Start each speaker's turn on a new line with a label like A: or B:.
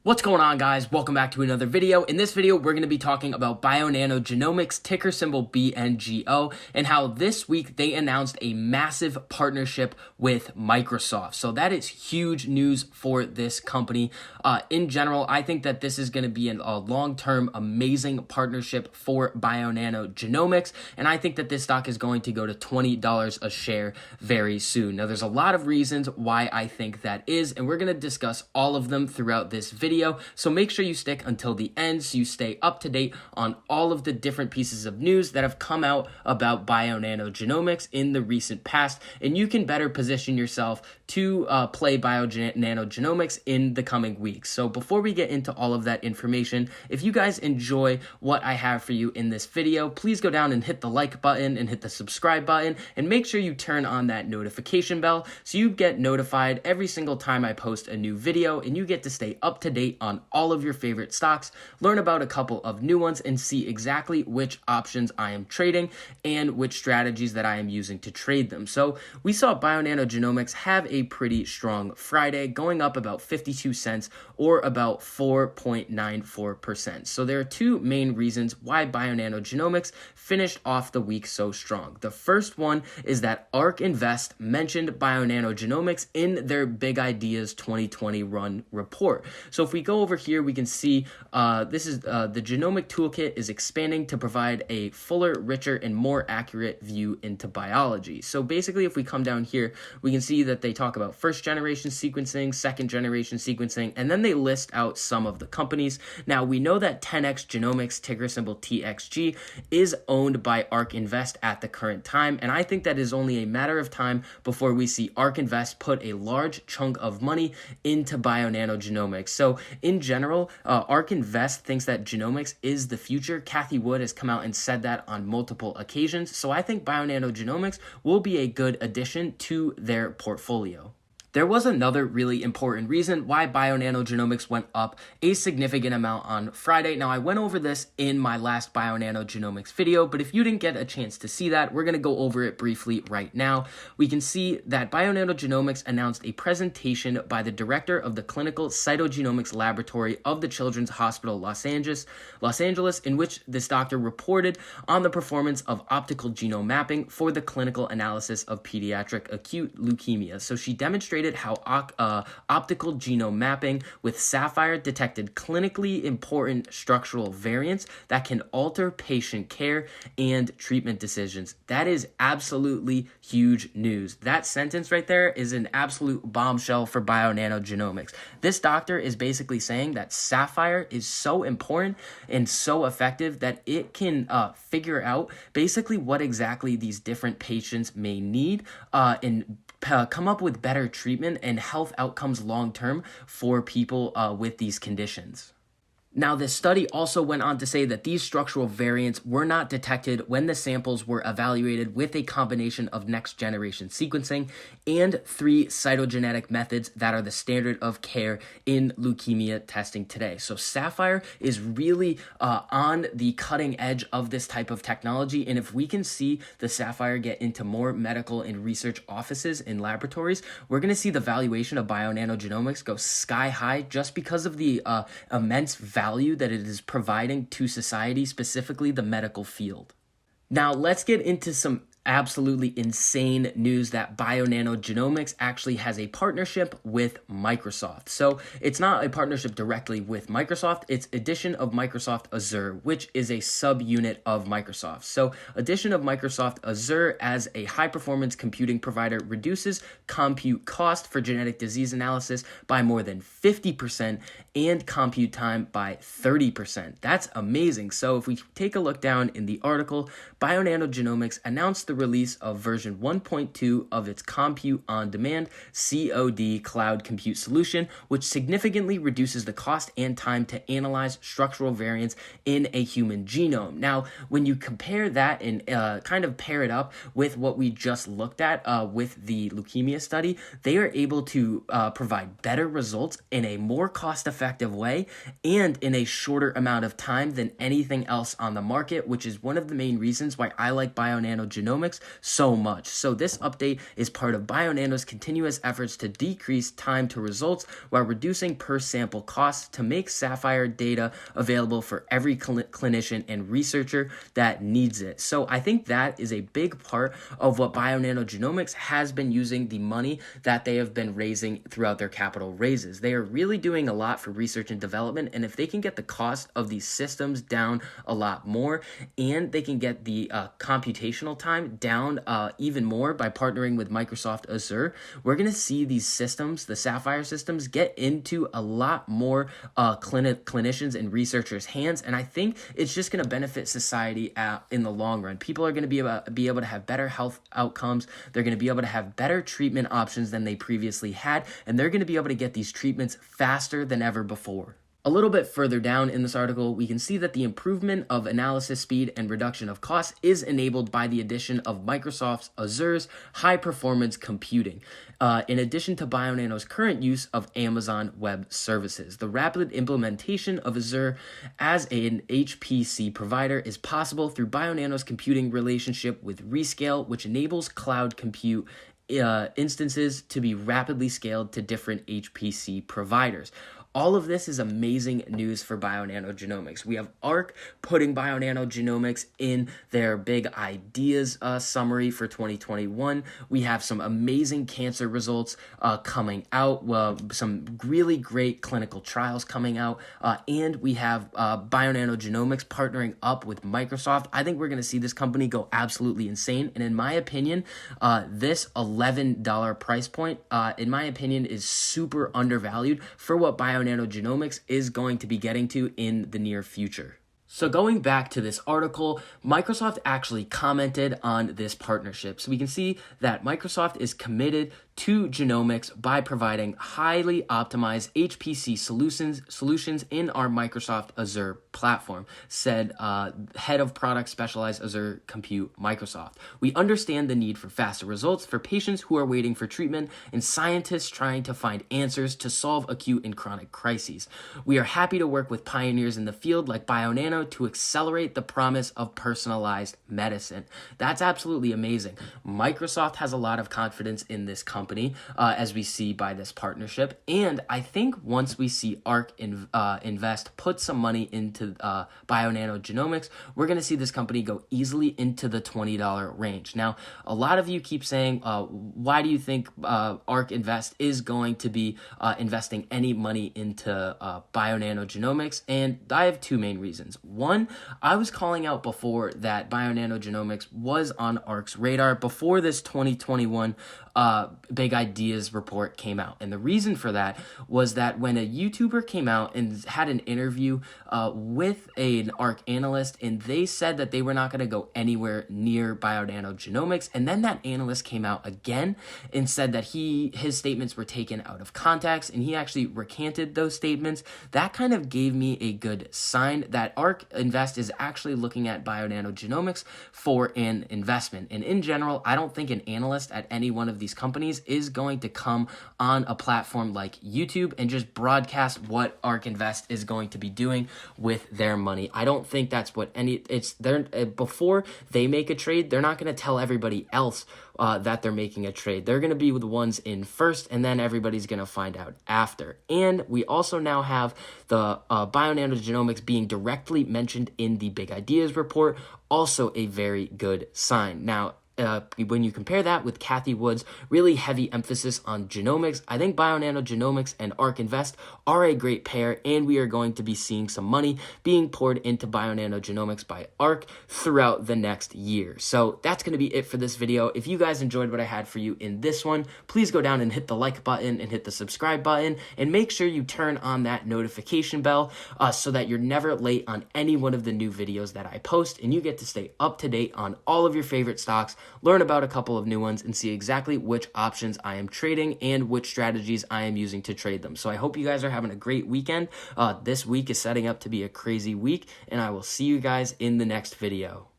A: What's going on, guys? Welcome back to another video. In this video, we're going to be talking about BIONANO GENOMICS, ticker symbol BNGO, and how this week they announced a massive partnership with Microsoft. So that is huge news for this company. In general, I think that this is going to be a long-term amazing partnership for BIONANO GENOMICS, and I think that this stock is going to go to $20 a share very soon. Now, there's a lot of reasons why I think that is, and we're going to discuss all of them throughout this video. So make sure you stick until the end so you stay up to date on all of the different pieces of news that have come out about BIONANO GENOMICS in the recent past, and you can better position yourself to play BIONANO GENOMICS in the coming weeks. So before we get into all of that information, if you guys enjoy what I have for you in this video, please go down and hit the like button and hit the subscribe button, and make sure you turn on that notification bell so you get notified every single time I post a new video, and you get to stay up to date on all of your favorite stocks, learn about a couple of new ones, and see exactly which options I am trading and which strategies that I am using to trade them. So we saw BIONANO GENOMICS have a pretty strong Friday, going up about 52 cents or about 4.94%. So there are two main reasons why BIONANO GENOMICS finished off the week so strong. The first one is that ARK Invest mentioned BIONANO GENOMICS in their Big Ideas 2020 run report. So if we go over here, we can see this is the genomic toolkit is expanding to provide a fuller, richer, and more accurate view into biology. So basically, if we come down here, we can see that they talk about first-generation sequencing, second-generation sequencing, and then they list out some of the companies. Now, we know that 10x Genomics, ticker symbol TXG, is owned by ARK Invest at the current time, and I think that is only a matter of time before we see ARK Invest put a large chunk of money into BIONANO GENOMICS. So in general, ARK Invest thinks that genomics is the future. Cathie Wood has come out and said that on multiple occasions. So I think BIONANO GENOMICS will be a good addition to their portfolio. There was another really important reason why BIONANO GENOMICS went up a significant amount on Friday. Now, I went over this in my last BIONANO GENOMICS video, but if you didn't get a chance to see that, we're going to go over it briefly right now. We can see that BIONANO GENOMICS announced a presentation by the director of the Clinical Cytogenomics Laboratory of the Children's Hospital Los Angeles, in which this doctor reported on the performance of optical genome mapping for the clinical analysis of pediatric acute leukemia. So she demonstrated how optical genome mapping with saphyr detected clinically important structural variants that can alter patient care and treatment decisions. That is absolutely huge news. That sentence right there is an absolute bombshell for BIONANO GENOMICS. This doctor is basically saying that saphyr is so important and so effective that it can figure out basically what exactly these different patients may need and come up with better treatment and health outcomes long-term for people with these conditions. Now, this study also went on to say that these structural variants were not detected when the samples were evaluated with a combination of next-generation sequencing and 3 cytogenetic methods that are the standard of care in leukemia testing today. So saphyr is really on the cutting edge of this type of technology, and if we can see the saphyr get into more medical and research offices and laboratories, we're going to see the valuation of BIONANO GENOMICS go sky high just because of the immense value that it is providing to society, specifically the medical field. Now, let's get into some absolutely insane news that BIONANO GENOMICS actually has a partnership with Microsoft. So it's not a partnership directly with Microsoft, it's addition of Microsoft AZURE, which is a subunit of Microsoft. So addition of Microsoft AZURE as a high-performance computing provider reduces compute cost for genetic disease analysis by more than 50% and compute time by 30%. That's amazing. So if we take a look down in the article, BIONANO GENOMICS announced the release of version 1.2 of its Compute on Demand COD cloud compute solution, which significantly reduces the cost and time to analyze structural variants in a human genome. Now, when you compare that and kind of pair it up with what we just looked at with the leukemia study, they are able to provide better results in a more cost-effective way and in a shorter amount of time than anything else on the market, which is one of the main reasons why I like BIONANO GENOMICS Genomics so much. So this update is part of BioNano's continuous efforts to decrease time to results while reducing per sample costs to make saphyr data available for every clinician and researcher that needs it. So I think that is a big part of what BioNano Genomics has been using the money that they have been raising throughout their capital raises. They are really doing a lot for research and development, and if they can get the cost of these systems down a lot more, and they can get the computational time down even more by partnering with Microsoft Azure, we're going to see these systems, the saphyr systems, get into a lot more clinicians and researchers' hands, and I think it's just going to benefit society in the long run. People are going to be able to have better health outcomes. They're going to be able to have better treatment options than they previously had, and they're going to be able to get these treatments faster than ever before. A little bit further down in this article, we can see that the improvement of analysis speed and reduction of costs is enabled by the addition of Microsoft's Azure's high-performance computing, in addition to BioNano's current use of Amazon Web Services. The rapid implementation of Azure as an HPC provider is possible through BioNano's computing relationship with Rescale, which enables cloud compute instances to be rapidly scaled to different HPC providers. All of this is amazing news for BioNano Genomics. We have ARC putting BioNano Genomics in their big ideas summary for 2021. We have some amazing cancer results coming out, some really great clinical trials coming out, and we have BioNano Genomics partnering up with Microsoft. I think we're going to see this company go absolutely insane, and in my opinion, this $11 price point, in my opinion, is super undervalued for what BioNano Genomics is going to be getting to in the near future. So going back to this article, Microsoft actually commented on this partnership. So we can see that Microsoft is committed to genomics by providing highly optimized HPC solutions in our Microsoft Azure platform, said head of product specialized Azure Compute Microsoft. We understand the need for faster results for patients who are waiting for treatment and scientists trying to find answers to solve acute and chronic crises. We are happy to work with pioneers in the field like BioNano to accelerate the promise of personalized medicine. That's absolutely amazing. Microsoft has a lot of confidence in this company, as we see by this partnership, and I think once we see ARC invest, put some money into BioNano Genomics, we're going to see this company go easily into the $20 range. Now, a lot of you keep saying, why do you think ARC Invest is going to be investing any money into BioNano Genomics? And I have two main reasons. One, I was calling out before that BioNano Genomics was on ARC's radar before this 2021 Big Ideas report came out. And the reason for that was that when a YouTuber came out and had an interview with an ARC analyst, and they said that they were not going to go anywhere near BioNano Genomics, and then that analyst came out again and said that his statements were taken out of context, and he actually recanted those statements. That kind of gave me a good sign that ARC Invest is actually looking at BioNano Genomics for an investment. And in general, I don't think an analyst at any one of these companies is going to come on a platform like YouTube and just broadcast what ARC Invest is going to be doing with their money. I don't think that's what before they make a trade, they're not going to tell everybody else that they're making a trade. They're going to be the ones in first, and then everybody's going to find out after. And we also now have the BioNano Genomics being directly mentioned in the Big Ideas report, also a very good sign. Now, when you compare that with Kathy Wood's really heavy emphasis on genomics, I think BioNano Genomics and ARC Invest are a great pair, and we are going to be seeing some money being poured into BioNano Genomics by ARC throughout the next year. So that's going to be it for this video. If you guys enjoyed what I had for you in this one, please go down and hit the like button and hit the subscribe button, and make sure you turn on that notification bell so that you're never late on any one of the new videos that I post, and you get to stay up to date on all of your favorite stocks, learn about a couple of new ones, and see exactly which options I am trading and which strategies I am using to trade them. So I hope you guys are having a great weekend. This week is setting up to be a crazy week, and I will see you guys in the next video.